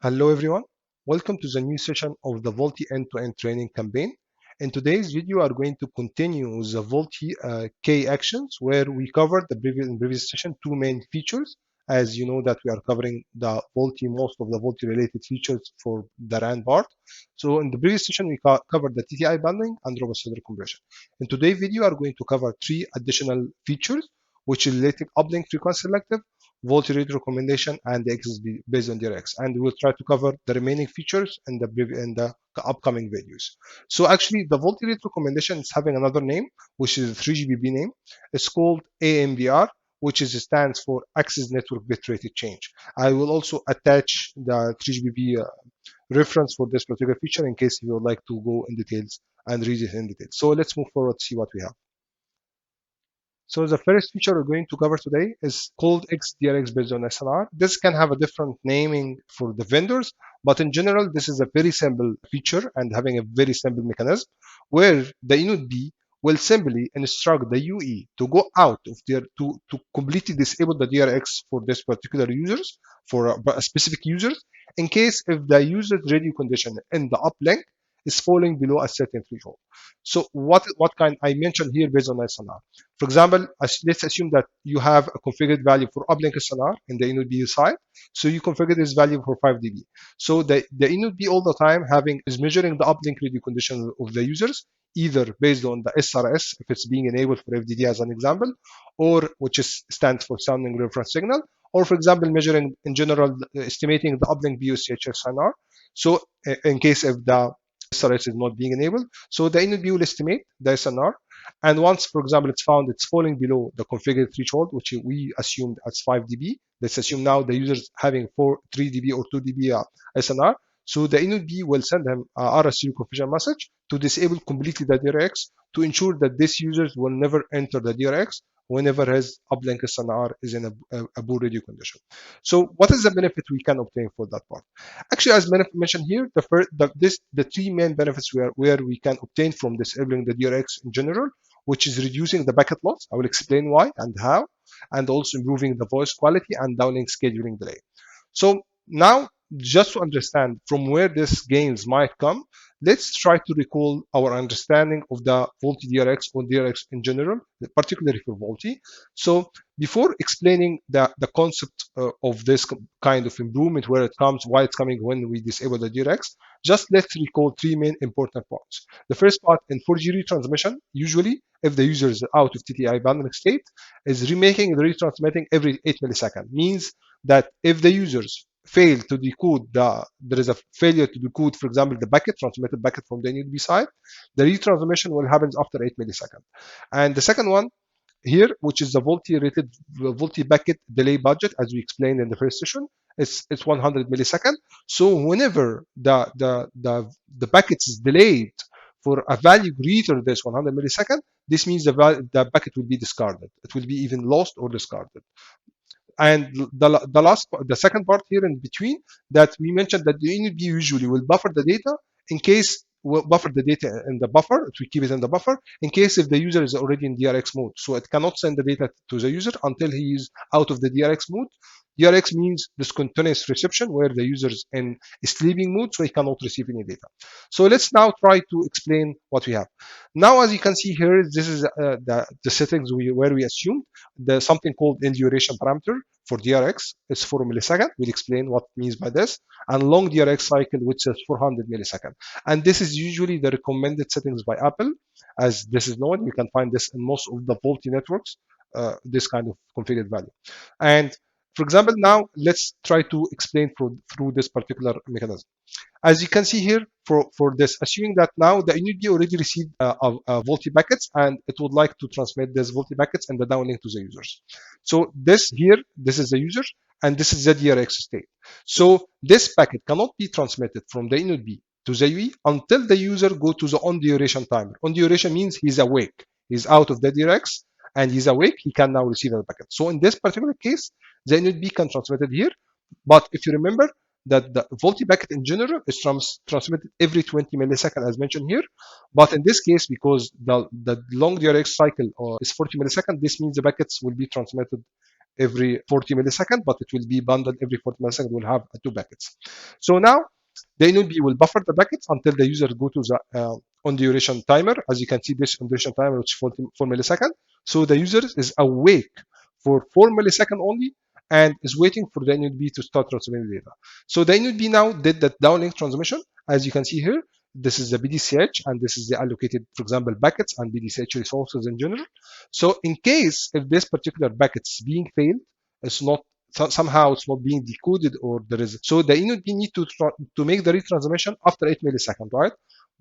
Hello everyone, welcome to the new session of the VoLTE End-to-End Training Campaign. In today's video, we are going to continue with the VoLTE K actions, where we covered in previous session two main features. As you know that we are covering the VoLTE, most of the VoLTE related features for the RAN part. So in the previous session, we covered the TTI bundling and robust header compression. In today's video, we are going to cover three additional features, which is related uplink frequency selective, VoLTE rate recommendation, and the XSB based on DRX. And we'll try to cover the remaining features in the upcoming videos. So actually, the VoLTE rate recommendation is having another name, which is a 3GPP name. It's called AMBR, which stands for Access Network Bitrate Change. I will also attach the 3GPP reference for this particular feature in case you would like to go in details and read it in detail. So let's move forward to see what we have. So the first feature we're going to cover today is called DRX based on SNR. This can have a different naming for the vendors, but in general, this is a very simple feature and having a very simple mechanism where the input B will simply instruct the UE to go out of their to completely disable the DRX for this particular users, for a specific users, in case if the user's radio condition in the uplink is falling below a certain threshold. So what kind I mentioned here based on SNR. For example, let's assume that you have a configured value for uplink SNR in the input B side. So you configure this value for 5 dB. So the input B all the time is measuring the uplink radio condition of the users, either based on the SRS, if it's being enabled for FDD as an example, or which stands for sounding reference signal, or for example, measuring in general, estimating the uplink BOCH SNR. So in case if the SRS is not being enabled, so the NLP will estimate the SNR, and once, for example, it's found it's falling below the configured threshold, which we assumed as 5 dB. Let's assume now the user is having 3 dB or 2 dB SNR. So the NLP will send him a RRC Reconfiguration message to disable completely the DRX to ensure that this user will never enter the DRX whenever his uplink SNR is in a poor radio condition. So what is the benefit we can obtain for that part? Actually, as mentioned here, the three main benefits where we can obtain from disabling the DRX in general, which is reducing the packet loss. I will explain why and how, and also improving the voice quality and downlink scheduling delay. So now, just to understand from where these gains might come, let's try to recall our understanding of the VoLTE DRX or DRX in general, particularly for VoLTE. So before explaining the concept of this kind of improvement, where it comes, why it's coming when we disable the DRX, just let's recall three main important parts. The first part, in 4G retransmission, usually if the user is out of TTI bundling state, is remaking the retransmitting every 8 milliseconds. Means that if the users fail to decode there is a failure to decode, for example, the transmitted packet from the NUB side, the retransmission will happen after 8 milliseconds. And the second one here, which is the VoLTE packet delay budget, as we explained in the first session, it's 100 milliseconds. So whenever the packet is delayed for a value greater than 100 milliseconds, this means the packet will be discarded. It will be even lost or discarded. And the second part here in between, that we mentioned that the NLP usually will buffer the data in case will buffer the data in the buffer. It will keep it in the buffer in case if the user is already in DRX mode. So it cannot send the data to the user until he is out of the DRX mode. DRX means discontinuous reception, where the user is in sleeping mode, so he cannot receive any data. So let's now try to explain what we have. Now, as you can see here, this is the settings where we assumed something called end duration parameter for DRX. It's 4 milliseconds. We'll explain what it means by this. And long DRX cycle, which is 400 milliseconds. And this is usually the recommended settings by Apple. As this is known, you can find this in most of the VoLTE networks, this kind of configured value. And for example, now let's try to explain through this particular mechanism. As you can see here, for this, assuming that now the NUB already received VoLTE packets and it would like to transmit these VoLTE packets and the downlink to the users. So this is the user, and this is the DRX state. So this packet cannot be transmitted from the NUB to the UE until the user go to the on duration timer. On duration means he's awake. He's out of the DRX and he's awake, he can now receive the packet. So in this particular case, the NLP can transmit it here. But if you remember that the VoLTE packet in general is transmitted every 20 milliseconds, as mentioned here. But in this case, because the long DRX cycle is 40 milliseconds, this means the packets will be transmitted every 40 milliseconds, but it will be bundled every 40 milliseconds. We'll have two packets. So now the NLP will buffer the packets until the user go to the on duration timer. As you can see, this on duration timer, which is 4 milliseconds. So the user is awake for 4 milliseconds only and is waiting for the NLP to start transmitting data. So the NLP now did that downlink transmission. As you can see here, this is the BDCH and this is the allocated, for example, buckets and BDCH resources in general. So in case if this particular bucket is being failed, it's not somehow it's not being decoded or there is so the NLP need to make the retransmission after 8 milliseconds, right?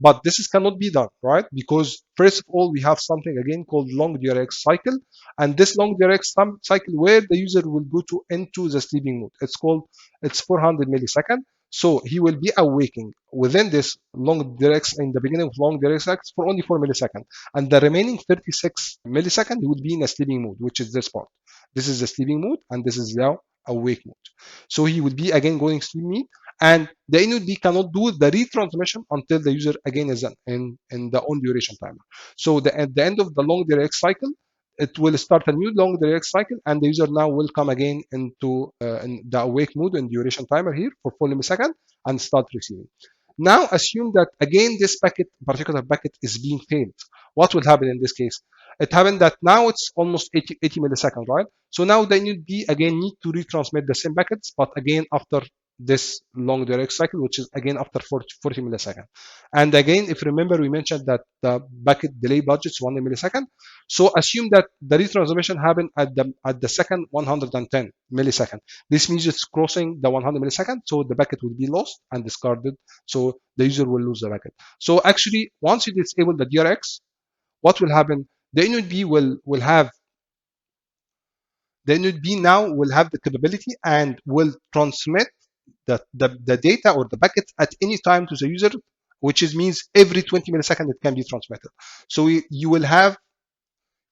But this cannot be done, right? Because first of all, we have something again called long DRX cycle, and this long DRX cycle where the user will go into the sleeping mode. It's 400 milliseconds. So he will be awaking within this long DRX in the beginning of long DRX cycle for only 4 milliseconds, and the remaining 36 milliseconds he will be in a sleeping mode, which is this part. This is the sleeping mode, and this is the awake mode. So he will be again going sleep mode, and the NLP cannot do the retransmission until the user again is in the on duration timer. So at the end of the long DRX cycle, it will start a new long DRX cycle, and the user now will come again into in the awake mode and duration timer here for 4 milliseconds and start receiving. Now assume that again this particular packet is being failed. What will happen in this case? It happened that now it's almost 80 milliseconds, right? So now they need to retransmit the same packets, but again after this long direct cycle, which is again after 40 milliseconds. And again, if you remember, we mentioned that the packet delay budget is 1 millisecond. So assume that the retransmission happened at the second 110 millisecond. This means it's crossing the 100 millisecond, so the packet will be lost and discarded. So the user will lose the packet. So actually, once you disable the DRX, what will happen? The NLP will have the NLP now will have the capability and will transmit the data or the packets at any time to the user, which means every 20 milliseconds it can be transmitted. So you will have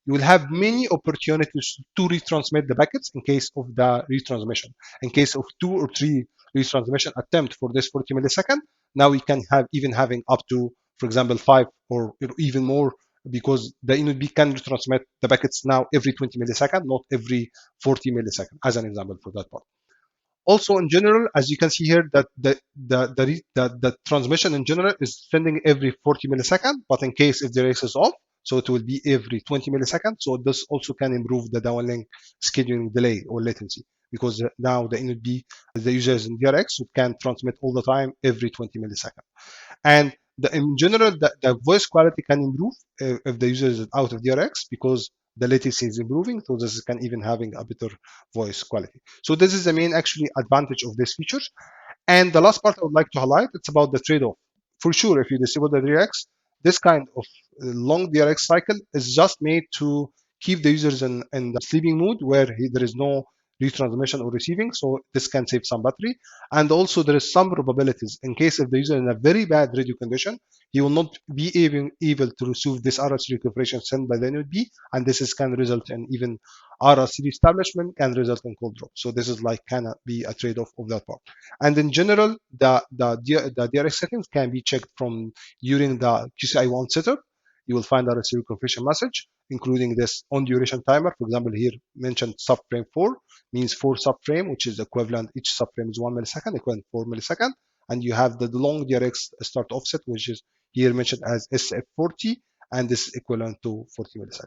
many opportunities to retransmit the packets in case of the retransmission. In case of 2 or 3 retransmission attempt for this 40 millisecond, now we can have even having up to, for example, 5 or even more, because the NLP can retransmit the packets now every 20 millisecond, not every 40 millisecond, as an example for that part. Also, in general, as you can see here, that the transmission in general is sending every 40 millisecond, but in case if the race is off, so it will be every 20 milliseconds. So this also can improve the downlink scheduling delay or latency, because now the NLP, the users in DRX can transmit all the time every 20 milliseconds. And in general, the voice quality can improve if the user is out of DRX, because the latency is improving, so this can even having a better voice quality. So this is the main actually advantage of this feature. And the last part I would like to highlight, it's about the trade-off. For sure, if you disable the DRX, this kind of long DRX cycle is just made to keep the users in the sleeping mode where there is no retransmission or receiving, so this can save some battery. And also there is some probabilities in case if the user is in a very bad radio condition, he will not be able to receive this RRC reconfiguration sent by the NLP, and this can result in even RRC establishment, can result in cold drop. So this is like cannot be a trade-off of that part. And in general, the DRX settings can be checked from during the QCI1 setup. You will find RRC reconfiguration message, including this on duration timer. For example, here mentioned subframe 4 means 4 subframe, which is equivalent. Each subframe is 1 millisecond, equivalent 4 millisecond. And you have the long DRX start offset, which is here mentioned as SF40, and this is equivalent to 40 milliseconds.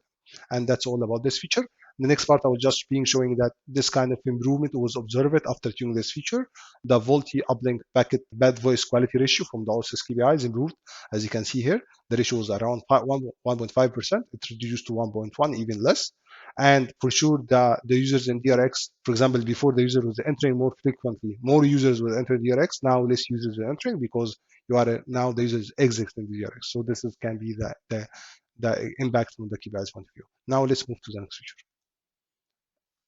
And that's all about this feature. The next part I was just showing that this kind of improvement was observed after tuning this feature. The VoLTE uplink packet bad voice quality ratio from the OSS KPI is improved. As you can see here, the ratio was around 1.5%. It's reduced to 1.1, even less. And for sure, the users in DRX, for example, before the user was entering more frequently, more users were entering DRX. Now less users are entering because now the users exiting the DRX. So this can be the impact from the KPIs point of view. Now let's move to the next feature.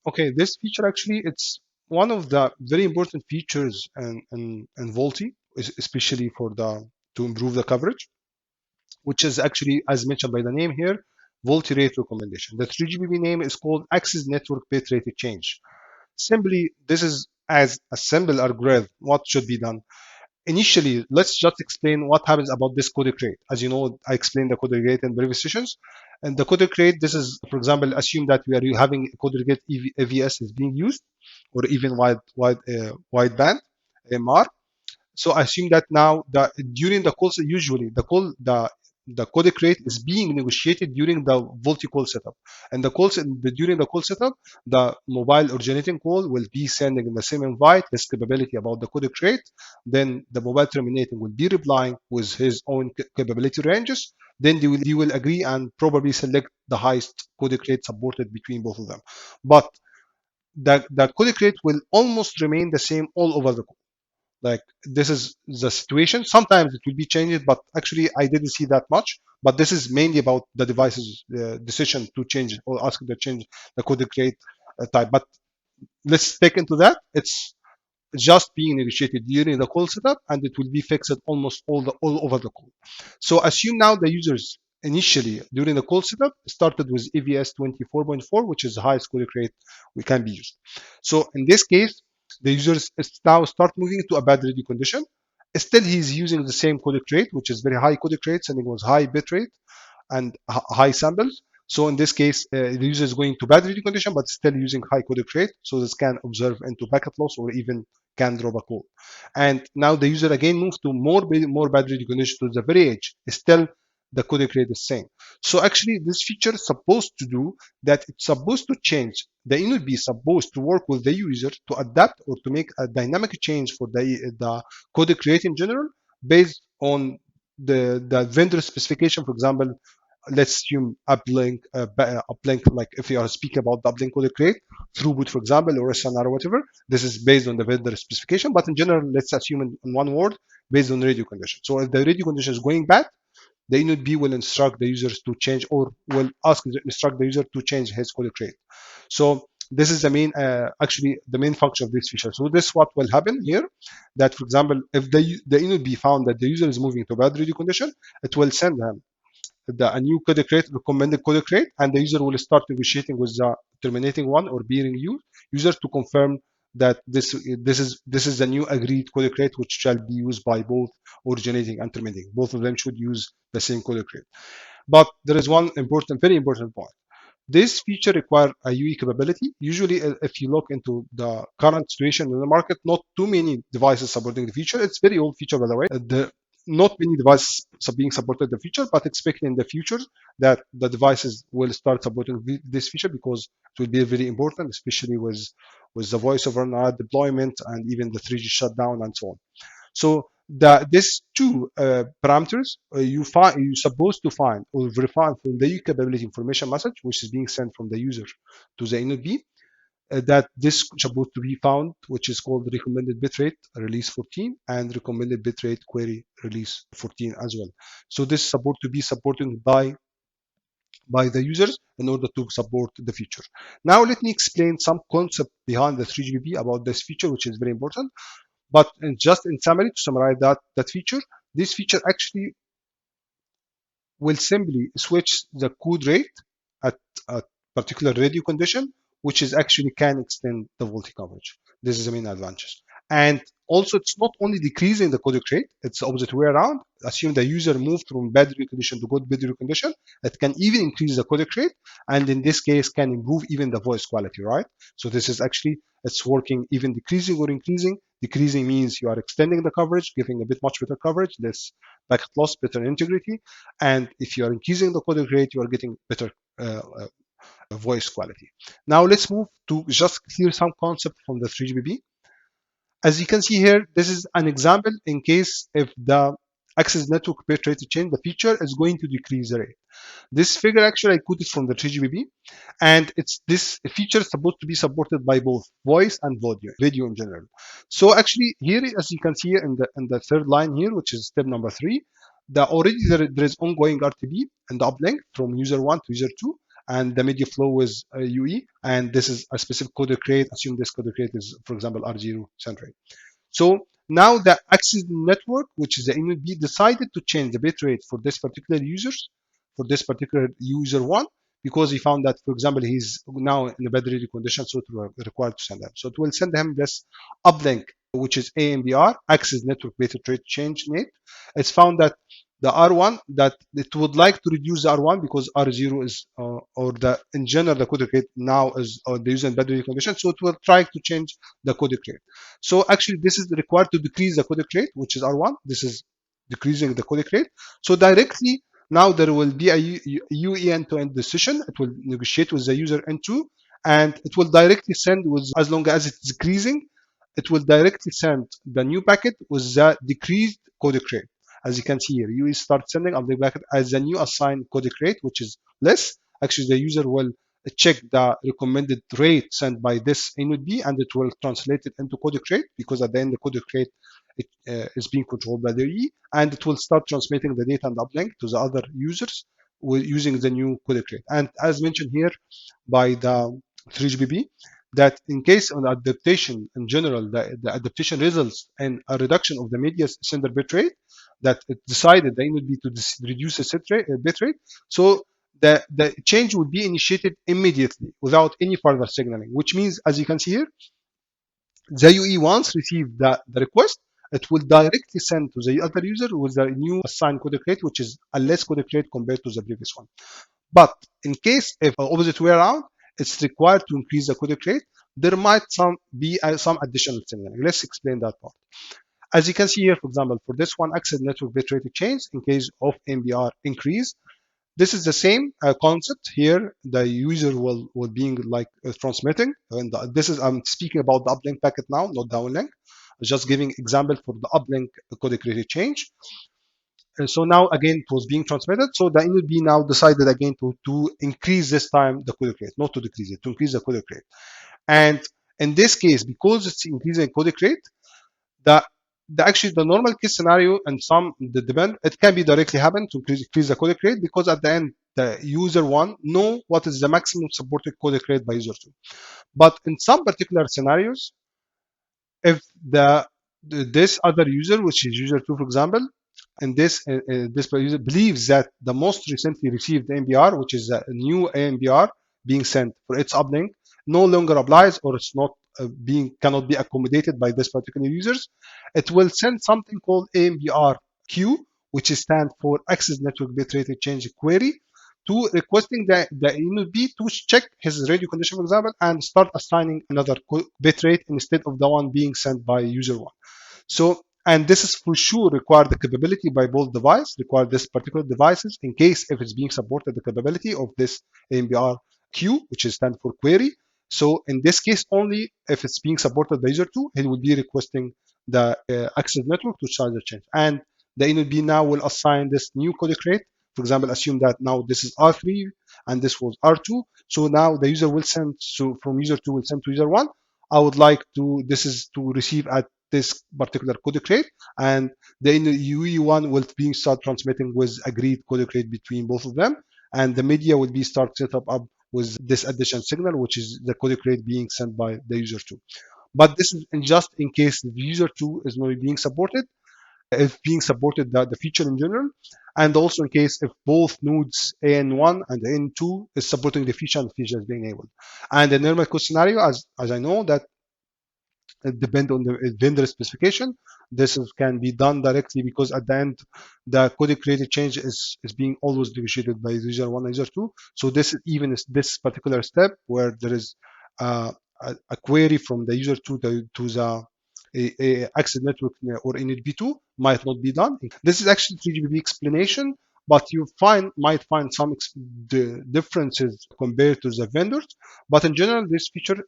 Okay, this feature actually, it's one of the very important features in VoLTE, especially to improve the coverage, which is actually, as mentioned by the name here, VoLTE rate recommendation. The 3GPP name is called Access Network Bit Rate Change. Simply, this is as a simple algorithm. What should be done? initially, let's just explain what happens about this codec rate. As you know, I explained the codec rate in previous sessions. And the codec rate, this is, for example, assume that we are having a codec rate AVS is being used, or even wideband AMR. So assume that now during the call, usually the codec rate is being negotiated during the VoLTE call setup, and during the call setup, the mobile originating call will be sending the same invite, his capability about the codec rate. Then the mobile terminating will be replying with his own capability ranges. Then they will agree and probably select the highest codec rate supported between both of them. But the codec rate will almost remain the same all over the call. Like, this is the situation. Sometimes it will be changed, but actually I didn't see that much. But this is mainly about the device's decision to change or ask to change the codec rate type. But let's take into that. It's just being negotiated during the call setup, and it will be fixed almost all over the call. So assume now the users initially during the call setup started with AVS 24.4, which is the highest codec rate we can be used. So in this case, the users now start moving to a bad ready condition. Still, he's using the same codec rate, which is very high codec rate, sending was high bit rate and high samples. So in this case, the user is going to bad ready condition, but still using high codec rate. So this can observe into packet loss or even can drop a call. And now the user again moves to more bad ready condition to the very edge. Still, the codec rate is same. So actually, this feature is supposed to do that. It's supposed to change. The InnoD is supposed to work with the user to adapt or to make a dynamic change for the codec rate in general based on the vendor specification. For example, let's assume uplink, like if you are speaking about the uplink codec rate, throughput, for example, or SINR or whatever. This is based on the vendor specification, but in general, let's assume in one word, based on radio condition. So if the radio condition is going bad, the InnoD will instruct the users to change, or will instruct the user to change his codec rate. So this is the main, actually the main function of this feature. So this is what will happen here. That, for example, if the InnoD found that the user is moving to bad radio condition, it will send him a new codec rate, recommended codec rate, and the user will start negotiating with the terminating one or bearing user to confirm that this is the new agreed codec rate, which shall be used by both originating and terminating. Both of them should use the same codec rate. But there is one very important point. This feature requires a UE capability. Usually, if you look into the current situation in the market, not too many devices supporting the feature. It's very old feature, by the way. Not many devices are being supported the feature, but expecting in the future that the devices will start supporting this feature, because it will be very important, especially with the voice over NAT deployment and even the 3G shutdown and so on. So these two parameters you're supposed to find or verify from the capability information message, which is being sent from the user to the InnoD, that this is supposed to be found, which is called recommended bitrate release 14 and recommended bitrate query release 14 as well. So this is supposed to be supported by the users in order to support the feature. Now let me explain some concept behind the 3GPP about this feature, which is very important. But just in summary, to summarize that feature, this feature actually will simply switch the code rate at a particular radio condition, which is actually can extend the VoLTE coverage. This is the main advantage. And also, it's not only decreasing the codec rate, it's the opposite way around. Assume the user moved from bad radio condition to good radio condition, it can even increase the codec rate, and in this case can improve even the voice quality, right? So this is actually, it's working even decreasing or increasing. Decreasing means you are extending the coverage, giving a bit much better coverage, less packet loss, better integrity. And if you are increasing the codec rate, you are getting better voice quality. Now let's move to just clear some concept from the 3GPP. As you can see here, this is an example in case if the access network bit rate change, the feature is going to decrease the rate. This figure actually I quoted from the 3GPP, and this feature is supposed to be supported by both voice and video in general. So actually here, as you can see in the third line here, which is step number 3, already there is ongoing RTB and the uplink from user 1 to user 2, and the media flow is UE, and this is a specific codec rate. Assume this codec rate is, for example, R0 centric. So now the access network, which is the InnoD, decided to change the bit rate for this particular user 1, because he found that, for example, he's now in a bad ready condition, so it will require to send him. So it will send him this uplink, which is AMBR, Access Network Bitrate Change Rate. It's found that the R1, that it would like to reduce the R1 because R0 is, or the in general, the codec rate now is the user in bad ready condition, so it will try to change the codec rate. So actually, this is required to decrease the codec rate, which is R1. This is decreasing the codec rate. So directly, now there will be a UE end-to-end decision. It will negotiate with the user N2, and it will directly send with, as long as it's decreasing, it will directly send the new packet with the decreased codec rate. As you can see here, UE start sending update packet as a new assigned codec rate, which is less. Actually, the user will check the recommended rate sent by this input B, and it will translate it into codec rate, because at the end the codec rate is being controlled by the UE, and it will start transmitting the data and uplink to the other users using the new codec rate. And as mentioned here by the 3GPP, that in case of adaptation in general, the adaptation results in a reduction of the media sender bitrate, that it decided the input B to reduce the bitrate. So the change would be initiated immediately without any further signaling, which means, as you can see here, the UE once received the request, it will directly send to the other user with the new assigned codec rate, which is a less codec rate compared to the previous one. But in case if opposite way around, it's required to increase the codec rate, there might be some additional signaling. Let's explain that part. As you can see here, for example, for this one, access network bitrate change in case of AMBR increase, this is the same concept here. The user will being like transmitting, and this is, I'm speaking about the uplink packet now, not downlink. Just giving example for the uplink codec rate change. And so now again it was being transmitted. So the NLB now decided again to increase this time the codec rate, not to decrease it, to increase the codec rate. And in this case, because it's increasing codec rate, actually the normal case scenario and the depend, it can be directly happen to increase the codec rate, because at the end the user one know what is the maximum supported codec rate by user two. But in some particular scenarios, if this other user, which is user two, for example, and this user believes that the most recently received AMBR, which is a new AMBR being sent for its uplink, no longer applies, or it's not cannot be accommodated by this particular users, it will send something called AMBR queue, which stands for Access Network Bitrate Change Query, to requesting the NLB to check his radio condition, for example, and start assigning another bitrate instead of the one being sent by user one. So, and this is for sure require the capability by both device, require this particular devices in case if it's being supported the capability of this AMBR queue, which is stand for query. So in this case, only if it's being supported by user two, it will be requesting the access network to charge the change. And the NLB now will assign this new codec rate. For example, assume that now this is R3 and this was R2. So now the user will send, so from user two will send to user one. I would like to, this is to receive at this particular codec rate, and the UE1 will be start transmitting with agreed codec rate between both of them, and the media will be start set up with this additional signal, which is the codec rate being sent by the user 2. But this is just in case the user 2 is not being supported, if being supported the feature in general, and also in case if both nodes AN1 and AN2 is supporting the feature and the feature is being enabled. And the normal code scenario, as I know, that it depends on the vendor specification. This can be done directly, because at the end, the codec rate change is being always negotiated by user one and user two. So this is this particular step where there is a query from the user two to the access network or NLB2 might not be done. This is actually 3GPP explanation, but you might find some differences compared to the vendors. But in general, this feature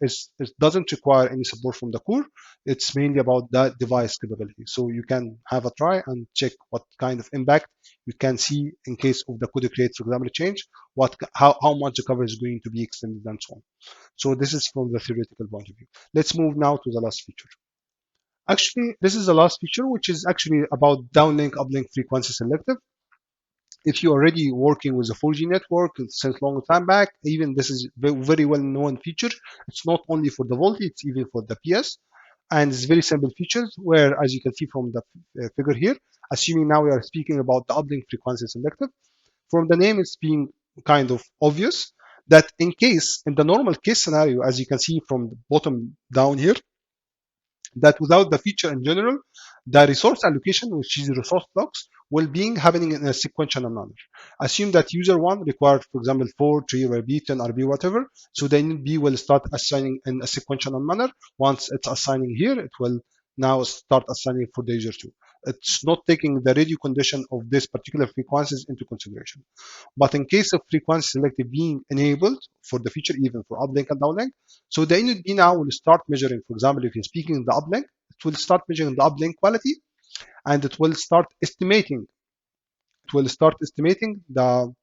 doesn't require any support from the core. It's mainly about that device capability. So you can have a try and check what kind of impact you can see in case of the codec rate, for example, change, how much the coverage is going to be extended and so on. So this is from the theoretical point of view. Let's move now to the last feature. Actually, this is the last feature, which is actually about downlink uplink frequency selective. If you're already working with a 4G network since long time back, even this is very well known feature. It's not only for the VoLTE, it's even for the PS. And it's very simple features where, as you can see from the figure here, assuming now we are speaking about the uplink frequency selective, from the name it's being kind of obvious. that in case, in the normal case scenario, as you can see from the bottom down here, that without the feature in general, the resource allocation, which is resource blocks, will be happening in a sequential manner. Assume that user 1 required, for example, 4, 3 RB, 10 RB, whatever. So then B will start assigning in a sequential manner. Once it's assigning here, it will now start assigning for the user 2. It's not taking the radio condition of this particular frequencies into consideration. But in case of frequency selective being enabled for the feature, even for uplink and downlink, so the NUD now will start measuring, for example, if you're speaking in the uplink, it will start measuring the uplink quality, and it will start estimating. It will start estimating the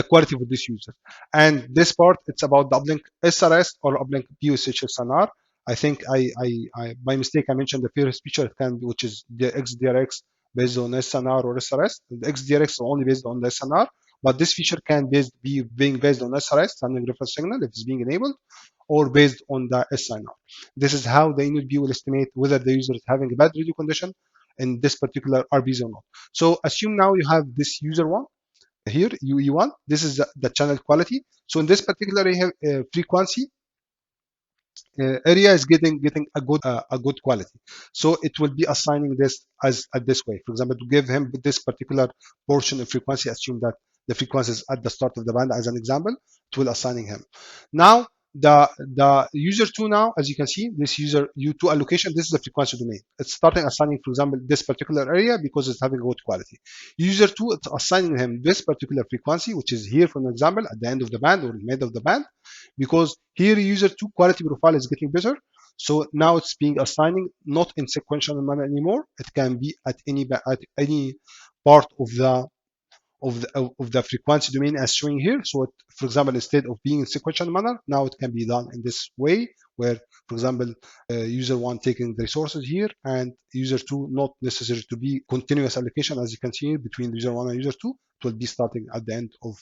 quality of this user. And this part, it's about the uplink SRS or uplink POSH SNR. I think by mistake I mentioned the first feature which is the XDRX based on SNR or SRS. The XDRX is only based on the SNR, but this feature can be being based on SRS, standing reference signal, if it's being enabled, or based on the SINR. This is how the NLP will estimate whether the user is having a bad radio condition in this particular RBs or not. So assume now you have this user one here, UE1. This is the channel quality. So in this particular frequency, area is getting a good quality, so it will be assigning this as this way. For example, to give him this particular portion of frequency, assume that the frequency is at the start of the band as an example, it will assigning him. Now the user 2, now as you can see, this user U2 allocation, this is the frequency domain. It's starting assigning, for example, this particular area because it's having good quality. User 2, it's assigning him this particular frequency, which is here, for an example, at the end of the band or in the middle of the band, because here user 2 quality profile is getting better. So now it's being assigning not in sequential manner anymore. It can be at any part of the frequency domain as showing here. So for example, instead of being in sequential manner, now it can be done in this way, where, for example, user 1 taking the resources here, and user 2 not necessary to be continuous allocation, as you can see here, between user 1 and user 2. It will be starting at the end of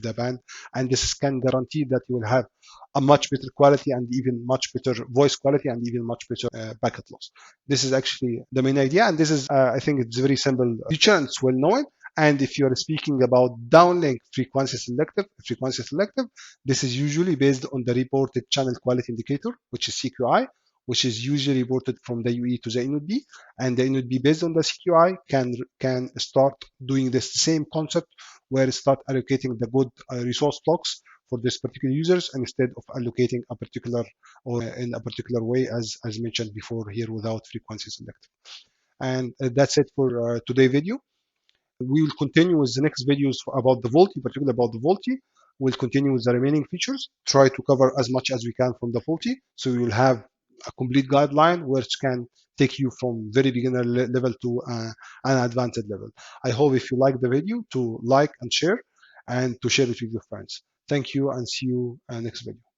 the band, and this can guarantee that you will have a much better quality and even much better voice quality and even much better packet loss. This is actually the main idea, and this is I think it's very simple feature and it's well known. And if you are speaking about downlink frequency selective, this is usually based on the reported channel quality indicator, which is CQI, which is usually reported from the UE to the NUD, and the NUD based on the CQI can start doing this same concept, where it start allocating the good resource blocks for this particular users, instead of allocating a particular or in a particular way as mentioned before here without frequency selective. And that's it for today's video. We will continue with the next videos about the VoLTE, particularly about the VoLTE. We'll continue with the remaining features, try to cover as much as we can from the VoLTE, so you will have a complete guideline which can take you from very beginner level to an advanced level. I hope if you like the video to like and share, and to share it with your friends. Thank you, and see you next video.